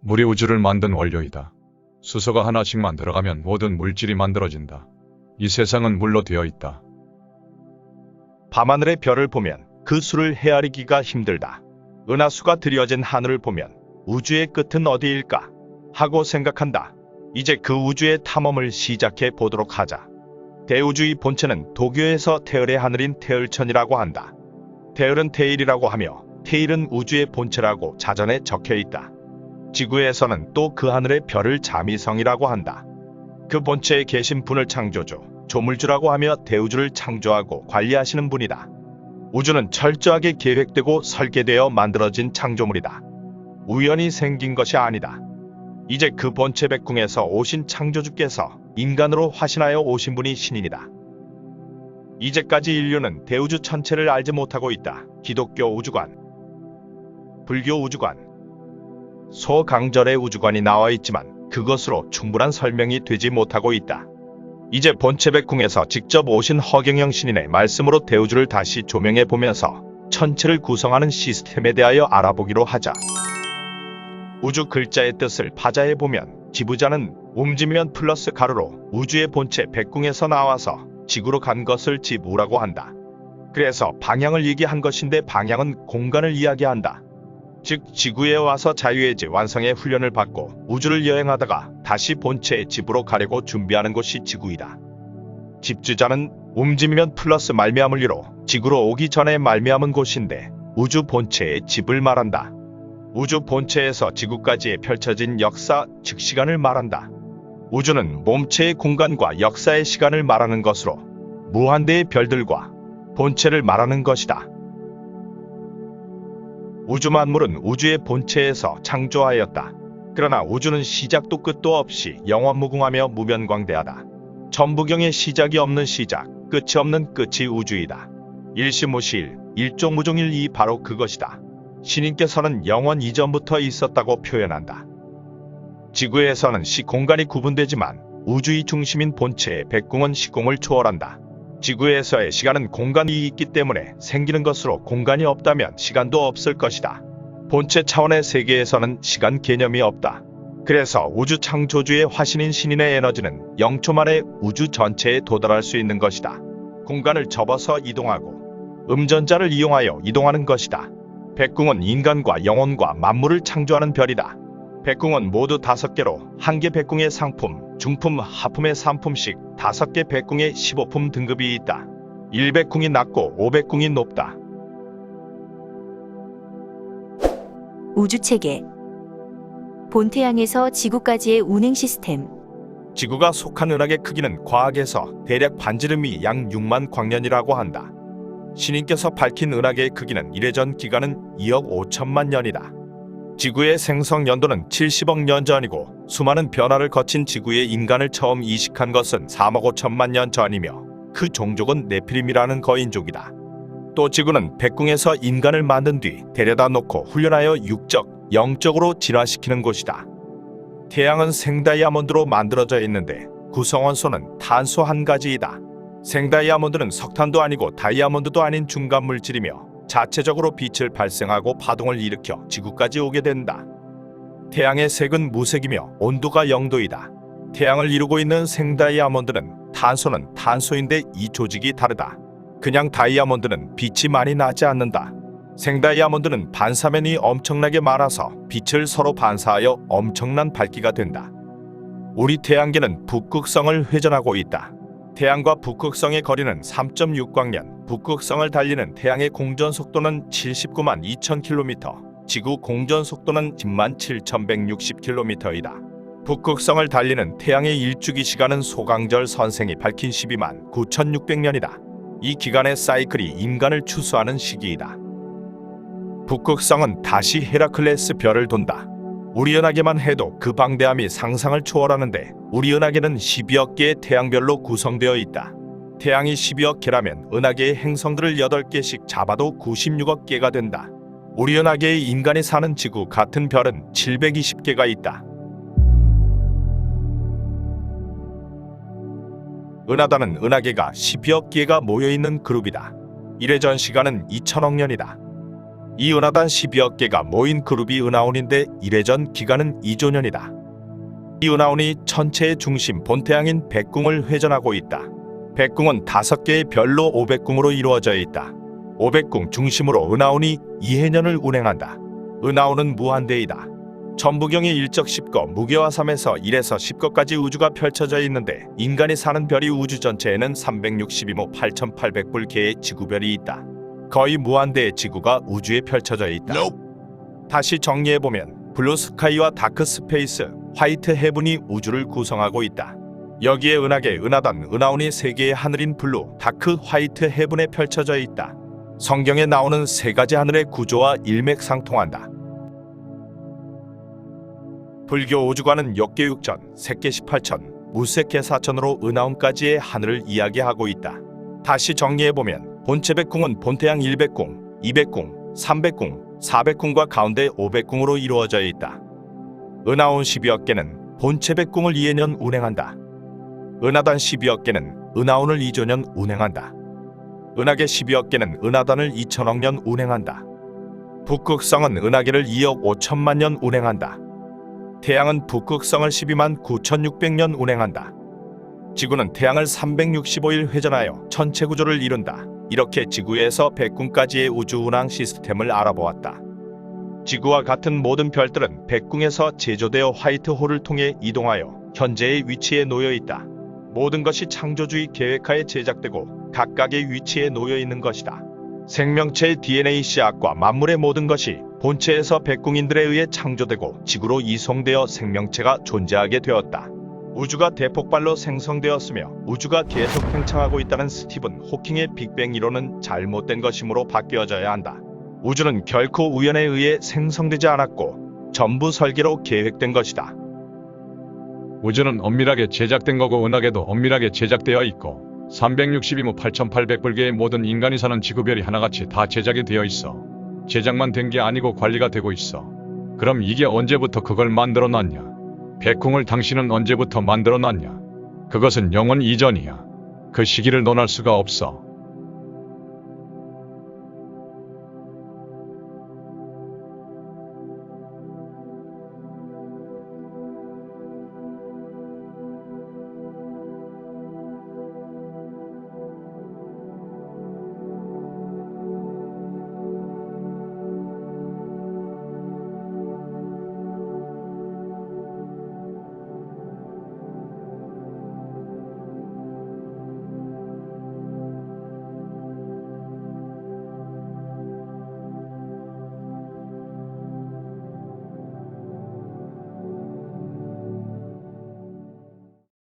물이 우주를 만든 원료이다. 수소가 하나씩만 들어가면 모든 물질이 만들어진다. 이 세상은 물로 되어 있다. 밤하늘의 별을 보면 그 수를 헤아리기가 힘들다. 은하수가 드리워진 하늘을 보면 우주의 끝은 어디일까 하고 생각한다. 이제 그 우주의 탐험을 시작해 보도록 하자. 대우주의 본체는 도교에서 태을의 하늘인 태을천이라고 한다. 태을은 태일이라고 하며 태일은 우주의 본체라고 자전에 적혀 있다. 지구에서는 또 그 하늘의 별을 자미성이라고 한다. 그 본체에 계신 분을 창조주, 조물주라고 하며 대우주를 창조하고 관리하시는 분이다. 우주는 철저하게 계획되고 설계되어 만들어진 창조물이다. 우연히 생긴 것이 아니다. 이제 그 본체 백궁에서 오신 창조주께서 인간으로 화신하여 오신 분이 신인이다. 이제까지 인류는 대우주 천체를 알지 못하고 있다. 기독교 우주관, 불교 우주관, 소강절의 우주관이 나와 있지만 그것으로 충분한 설명이 되지 못하고 있다. 이제 본체 백궁에서 직접 오신 허경영 신인의 말씀으로 대우주를 다시 조명해 보면서 천체를 구성하는 시스템에 대하여 알아보기로 하자. 우주 글자의 뜻을 파자해 보면 지부자는 움지면 플러스 가로로 우주의 본체 백궁에서 나와서 지구로 간 것을 지부라고 한다. 그래서 방향을 얘기한 것인데 방향은 공간을 이야기한다. 즉 지구에 와서 자유의지 완성의 훈련을 받고 우주를 여행하다가 다시 본체의 집으로 가려고 준비하는 곳이 지구이다. 집주자는 움직이면 플러스 말미암을 이로 지구로 오기 전에 말미암은 곳인데 우주 본체의 집을 말한다. 우주 본체에서 지구까지의 펼쳐진 역사, 즉 시간을 말한다. 우주는 몸체의 공간과 역사의 시간을 말하는 것으로 무한대의 별들과 본체를 말하는 것이다. 우주 만물은 우주의 본체에서 창조하였다. 그러나 우주는 시작도 끝도 없이 영원무궁하며 무변광대하다. 천부경의 시작이 없는 시작, 끝이 없는 끝이 우주이다. 일시무시일, 일종무종일 이 바로 그것이다. 신인께서는 영원 이전부터 있었다고 표현한다. 지구에서는 시공간이 구분되지만 우주의 중심인 본체의 백궁은 시공을 초월한다. 지구에서의 시간은 공간이 있기 때문에 생기는 것으로 공간이 없다면 시간도 없을 것이다. 본체 차원의 세계에서는 시간 개념이 없다. 그래서 우주 창조주의 화신인 신인의 에너지는 0초 만에 우주 전체에 도달할 수 있는 것이다. 공간을 접어서 이동하고 음전자를 이용하여 이동하는 것이다. 백궁은 인간과 영혼과 만물을 창조하는 별이다. 백궁은 모두 5개로 한 개 백궁의 상품, 중품, 하품의 3품씩 5개 백궁의 15품 등급이 있다. 1백궁이 낮고 5백궁이 높다. 우주체계 본태양에서 지구까지의 운행 시스템. 지구가 속한 은하계 크기는 과학에서 대략 반지름이 약 6만 광년이라고 한다. 신인께서 밝힌 은하계의 크기는 이래전 기간은 2억 5천만 년이다. 지구의 생성 연도는 70억 년 전이고 수많은 변화를 거친 지구에 인간을 처음 이식한 것은 3억 5천만 년 전이며 그 종족은 네피림이라는 거인족이다. 또 지구는 백궁에서 인간을 만든 뒤 데려다 놓고 훈련하여 육적, 영적으로 진화시키는 곳이다. 태양은 생다이아몬드로 만들어져 있는데 구성원소는 탄소 한 가지이다. 생다이아몬드는 석탄도 아니고 다이아몬드도 아닌 중간 물질이며 자체적으로 빛을 발생하고 파동을 일으켜 지구까지 오게 된다. 태양의 색은 무색이며 온도가 0도이다. 태양을 이루고 있는 생다이아몬드는 탄소는 탄소인데 이 조직이 다르다. 그냥 다이아몬드는 빛이 많이 나지 않는다. 생다이아몬드는 반사면이 엄청나게 많아서 빛을 서로 반사하여 엄청난 밝기가 된다. 우리 태양계는 북극성을 회전하고 있다. 태양과 북극성의 거리는 3.6광년, 북극성을 달리는 태양의 공전 속도는 79만 2,000km, 지구 공전 속도는 10만 7,160km이다. 북극성을 달리는 태양의 일주기 시간은 소강절 선생이 밝힌 12만 9,600년이다. 이 기간의 사이클이 인간을 추수하는 시기이다. 북극성은 다시 헤라클레스 별을 돈다. 우리 은하계만 해도 그 방대함이 상상을 초월하는데 우리 은하계는 12억 개의 태양별로 구성되어 있다. 태양이 12억 개라면 은하계의 행성들을 8개씩 잡아도 96억 개가 된다. 우리 은하계의 인간이 사는 지구 같은 별은 720개가 있다. 은하다는 은하계가 12억 개가 모여있는 그룹이다. 이래전 시간은 2000억 년이다. 이 은하단 12억 개가 모인 그룹이 은하운인데 이래전 기간은 2조 년이다. 이 은하운이 천체의 중심 본태양인 백궁을 회전하고 있다. 백궁은 5개의 별로 500궁으로 이루어져 있다. 500궁 중심으로 은하운이 2해년을 운행한다. 은하운은 무한대이다. 천부경이 1적 10거, 무게와 3에서 1에서 10거까지 우주가 펼쳐져 있는데 인간이 사는 별이 우주 전체에는 362모 8800불 개의 지구별이 있다. 거의 무한대의 지구가 우주에 펼쳐져 있다. 다시 정리해보면 블루스카이와 다크스페이스, 화이트 헤븐이 우주를 구성하고 있다. 여기에 은하계, 은하단, 은하운이 3개의 하늘인 블루, 다크, 화이트 헤븐에 펼쳐져 있다. 성경에 나오는 3가지 하늘의 구조와 일맥상통한다. 불교 우주관은 역계육전, 색계 18천, 무색계 4천으로 은하운까지의 하늘을 이야기하고 있다. 다시 정리해보면 본체 백궁은 본태양 100궁, 200궁, 300궁, 400궁과 가운데 500궁으로 이루어져 있다. 은하운 12억 개는 본체 백궁을 2해년 운행한다. 은하단 12억 개는 은하운을 2조년 운행한다. 은하계 12억 개는 은하단을 2000억 년 운행한다. 북극성은 은하계를 2억 5천만 년 운행한다. 태양은 북극성을 12만 9600년 운행한다. 지구는 태양을 365일 회전하여 천체 구조를 이룬다. 이렇게 지구에서 백궁까지의 우주 운항 시스템을 알아보았다. 지구와 같은 모든 별들은 백궁에서 제조되어 화이트홀을 통해 이동하여 현재의 위치에 놓여 있다. 모든 것이 창조주의 계획하에 제작되고 각각의 위치에 놓여 있는 것이다. 생명체의 DNA 씨앗과 만물의 모든 것이 본체에서 백궁인들에 의해 창조되고 지구로 이송되어 생명체가 존재하게 되었다. 우주가 대폭발로 생성되었으며 우주가 계속 팽창하고 있다는 스티븐 호킹의 빅뱅 이론은 잘못된 것이므로 바뀌어져야 한다. 우주는 결코 우연에 의해 생성되지 않았고 전부 설계로 계획된 것이다. 우주는 엄밀하게 제작된 거고 은하계도 엄밀하게 제작되어 있고 362모 8800불개의 모든 인간이 사는 지구별이 하나같이 다 제작이 되어 있어. 제작만 된 게 아니고 관리가 되고 있어. 그럼 이게 언제부터 그걸 만들어 놨냐? 백궁을 당신은 언제부터 만들어 놨냐? 그것은 영원 이전이야. 그 시기를 논할 수가 없어.